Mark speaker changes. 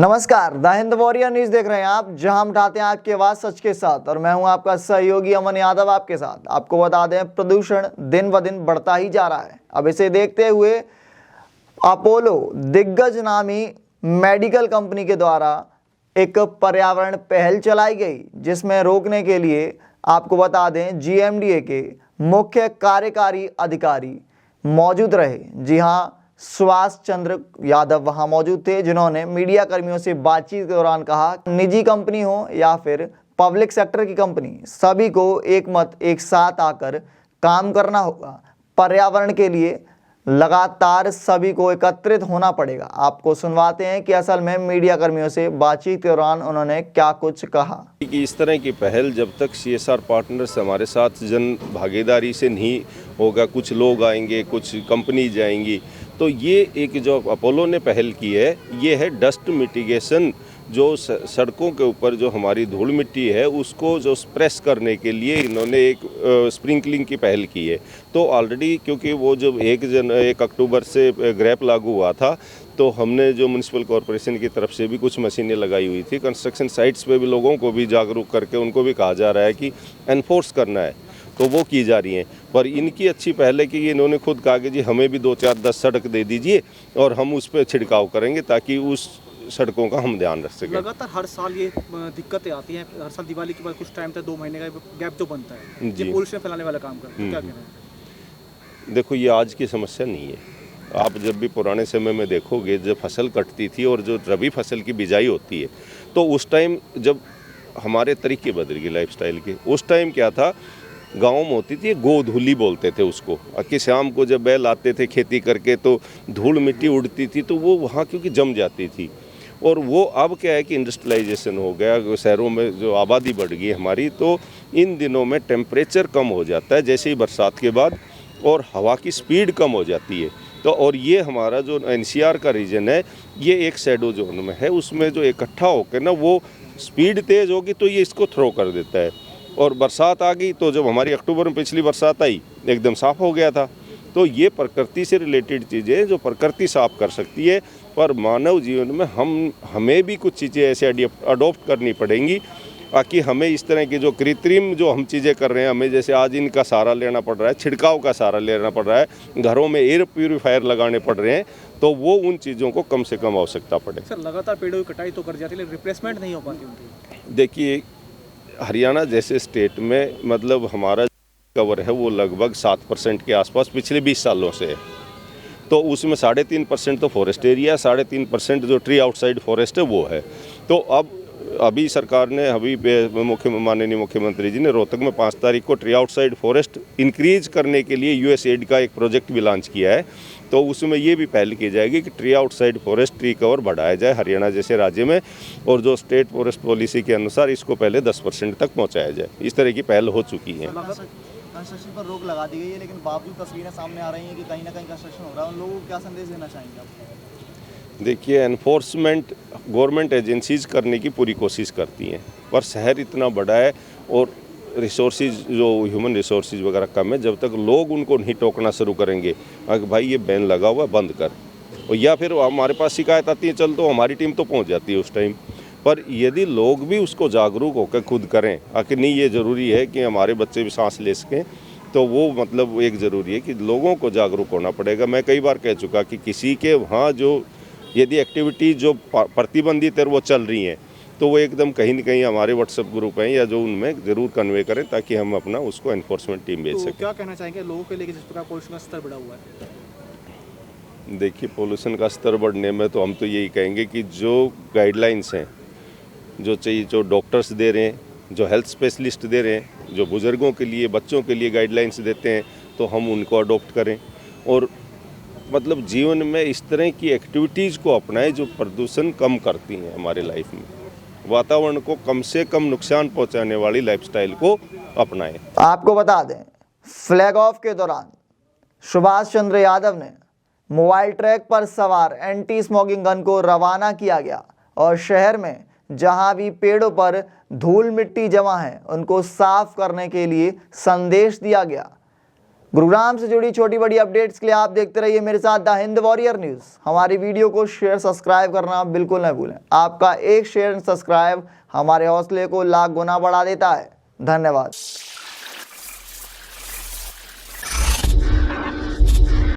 Speaker 1: नमस्कार, the Hind warrior news देख रहे हैं आप, जहां हम उठाते हैं आपकी आवाज सच के साथ। और मैं हूं आपका सहयोगी अमन यादव आपके साथ। आपको बता दें, प्रदूषण दिन ब दिन बढ़ता ही जा रहा है। अब इसे देखते हुए अपोलो दिग्गज नामी मेडिकल कंपनी के द्वारा एक पर्यावरण पहल चलाई गई, जिसमें रोकने के लिए आपको बता दें GMDA के मुख्य कार्यकारी अधिकारी मौजूद रहे। जी हां, सुभाष चंद्र यादव वहां मौजूद थे, जिन्होंने मीडिया कर्मियों से बातचीत के दौरान कहा, निजी कंपनी हो या फिर पब्लिक सेक्टर की कंपनी, सभी को एक मत एक साथ आकर काम करना होगा। पर्यावरण के लिए लगातार सभी को एकत्रित होना पड़ेगा। आपको सुनवाते हैं कि असल में मीडिया कर्मियों से बातचीत के दौरान उन्होंने क्या कुछ कहा।
Speaker 2: कि इस तरह की पहल जब तक CSR पार्टनर्स हमारे साथ जन भागीदारी से नहीं होगा, कुछ लोग आएंगे, कुछ कंपनी जाएंगी, तो ये एक जो अपोलो ने पहल की है, ये है डस्ट मिटिगेशन। जो सड़कों के ऊपर जो हमारी धूल मिट्टी है, उसको जो स्प्रेस करने के लिए इन्होंने एक स्प्रिंकलिंग की पहल की है। तो ऑलरेडी क्योंकि वो जब 1 अक्टूबर से ग्रैप लागू हुआ था, तो हमने जो म्यूनसिपल कॉरपोरेशन की तरफ से भी कुछ मशीनें लगाई हुई थी। कंस्ट्रक्शन साइट्स पे भी लोगों को भी जागरूक करके उनको भी कहा जा रहा है कि एनफोर्स करना है, तो वो की जा रही हैं। पर इनकी अच्छी पहल है कि इन्होंने खुद कहा कि जी हमें भी 2, 4, 10 सड़क दे दीजिए और हम उस पर छिड़काव करेंगे, ताकि उस सड़कों का हम ध्यान रख सकें।
Speaker 3: लगातार हर साल ये दिक्कतें आती हैं। हर साल दिवाली के बाद कुछ टाइम तक 2 महीने का गैप जो बनता है, ये पोल्यूशन फैलाने वाला काम करता है। क्या कहना है?
Speaker 2: देखो, ये आज की समस्या नहीं है। आप जब भी पुराने समय में देखोगे, जब फसल कटती थी और जो रबी फसल की बिजाई होती है, तो उस टाइम जब हमारे तरीके बदल गए लाइफस्टाइल के। उस टाइम क्या था, गाँव में होती थी गोधूली बोलते थे उसको, कि शाम को जब बैल आते थे खेती करके, तो धूल मिट्टी उड़ती थी, तो वो वहाँ क्योंकि जम जाती थी। और वो अब क्या है कि इंडस्ट्रियलाइजेशन हो गया, शहरों में जो आबादी बढ़ गई हमारी, तो इन दिनों में टेम्परेचर कम हो जाता है जैसे ही बरसात के बाद, और हवा की स्पीड कम हो जाती है। तो और ये हमारा जो NCR का रीजन है, ये एक शैडो जोन में है, उसमें जो इकट्ठा होकर ना वो स्पीड तेज़ होगी तो ये इसको थ्रो कर देता है। और बरसात आ गई, तो जब हमारी अक्टूबर में पिछली बरसात आई, एकदम साफ़ हो गया था। तो ये प्रकृति से रिलेटेड चीज़ें जो प्रकृति साफ कर सकती है, पर मानव जीवन में हमें भी कुछ चीज़ें ऐसे अडॉप्ट करनी पड़ेंगी, ताकि हमें इस तरह की जो कृत्रिम जो हम चीज़ें कर रहे हैं, हमें जैसे आज इनका सहारा लेना पड़ रहा है, छिड़काव का सहारा लेना पड़ रहा है, घरों में एयर प्यूरीफायर लगाने पड़ रहे हैं, तो वो उन चीज़ों को कम से कम आवश्यकता पड़े।
Speaker 3: सर, लगातार पेड़ों की कटाई तो कर जाती है, लेकिन रिप्लेसमेंट नहीं हो पाती उनकी।
Speaker 2: देखिए, हरियाणा जैसे स्टेट में मतलब हमारा कवर है वो लगभग 7% के आसपास पिछले 20 सालों से है। तो उसमें 3.5% तो फॉरेस्ट एरिया, 3.5% जो ट्री आउटसाइड फॉरेस्ट है वो है। तो अभी सरकार ने माननीय मुख्यमंत्री जी ने रोहतक में 5 तारीख को ट्री आउटसाइड फॉरेस्ट इंक्रीज करने के लिए USAID का एक प्रोजेक्ट भी लॉन्च किया है। तो उसमें ये भी पहल की जाएगी कि tree outside forest tree cover बढ़ाया जाए हरियाणा जैसे राज्य में, और जो स्टेट फॉरेस्ट पॉलिसी के अनुसार इसको पहले 10% तक पहुँचाया जाए। इस तरह की पहल हो चुकी है।
Speaker 1: कंस्ट्रक्शन पर रोक लगा दी गई है, लेकिन बावजूद तस्वीरें सामने आ रही हैं कि कहीं ना कहीं कंस्ट्रक्शन हो रहा है। उन लोगों को क्या संदेश देना चाहेंगे आप?
Speaker 2: देखिए, एनफोर्समेंट गवर्नमेंट एजेंसीज करने की पूरी कोशिश करती हैं, पर शहर इतना बड़ा है और रिसोर्सेज जो ह्यूमन रिसोर्सेज वगैरह कम है। जब तक लोग उनको नहीं टोकना शुरू करेंगे, अगर भाई ये बैन लगा हुआ है बंद कर, और या फिर हमारे पास शिकायत आती है, चल तो हमारी टीम तो पहुंच जाती है उस टाइम। पर यदि लोग भी उसको जागरूक होकर खुद करें, आखिर नहीं ये ज़रूरी है कि हमारे बच्चे भी सांस ले सकें, तो वो मतलब एक ज़रूरी है कि लोगों को जागरूक होना पड़ेगा। मैं कई बार कह चुका कि किसी के वहाँ जो यदि एक्टिविटी जो प्रतिबंधित है वो चल रही हैं, तो वो एकदम कहीं न कहीं हमारे व्हाट्सएप ग्रुप हैं या जो उनमें ज़रूर कन्वे करें, ताकि हम अपना उसको एनफोर्समेंट टीम भेज सकें।
Speaker 3: क्या कहना चाहेंगे लोगों के लिए जिस प्रकार पोल्यूशन का स्तर बढ़ा हुआ है?
Speaker 2: देखिए, पोल्यूशन का स्तर बढ़ने में तो हम तो यही कहेंगे कि जो गाइडलाइंस हैं, जो चाहिए, जो डॉक्टर्स दे रहे हैं, जो हेल्थ स्पेशलिस्ट दे रहे हैं, जो बुज़ुर्गों के लिए, बच्चों के लिए गाइडलाइंस देते हैं, तो हम उनको अडॉप्ट करें और मतलब जीवन में इस तरह की एक्टिविटीज़ को अपनाएं जो प्रदूषण कम करती हैं हमारे लाइफ में। वातावरण को कम से कम नुकसान पहुंचाने वाली लाइफस्टाइल को अपनाएं।
Speaker 1: आपको बता दें, फ्लैग ऑफ के दौरान सुभाष चंद्र यादव ने मोबाइल ट्रैक पर सवार एंटी स्मोकिंग गन को रवाना किया गया, और शहर में जहां भी पेड़ों पर धूल मिट्टी जमा है उनको साफ करने के लिए संदेश दिया गया। गुरुग्राम से जुड़ी छोटी बड़ी अपडेट्स के लिए आप देखते रहिए मेरे साथ द हिंद वॉरियर न्यूज़। हमारी वीडियो को शेयर सब्सक्राइब करना बिल्कुल न भूलें। आपका एक शेयर एंड सब्सक्राइब हमारे हौसले को लाख गुना बढ़ा देता है। धन्यवाद।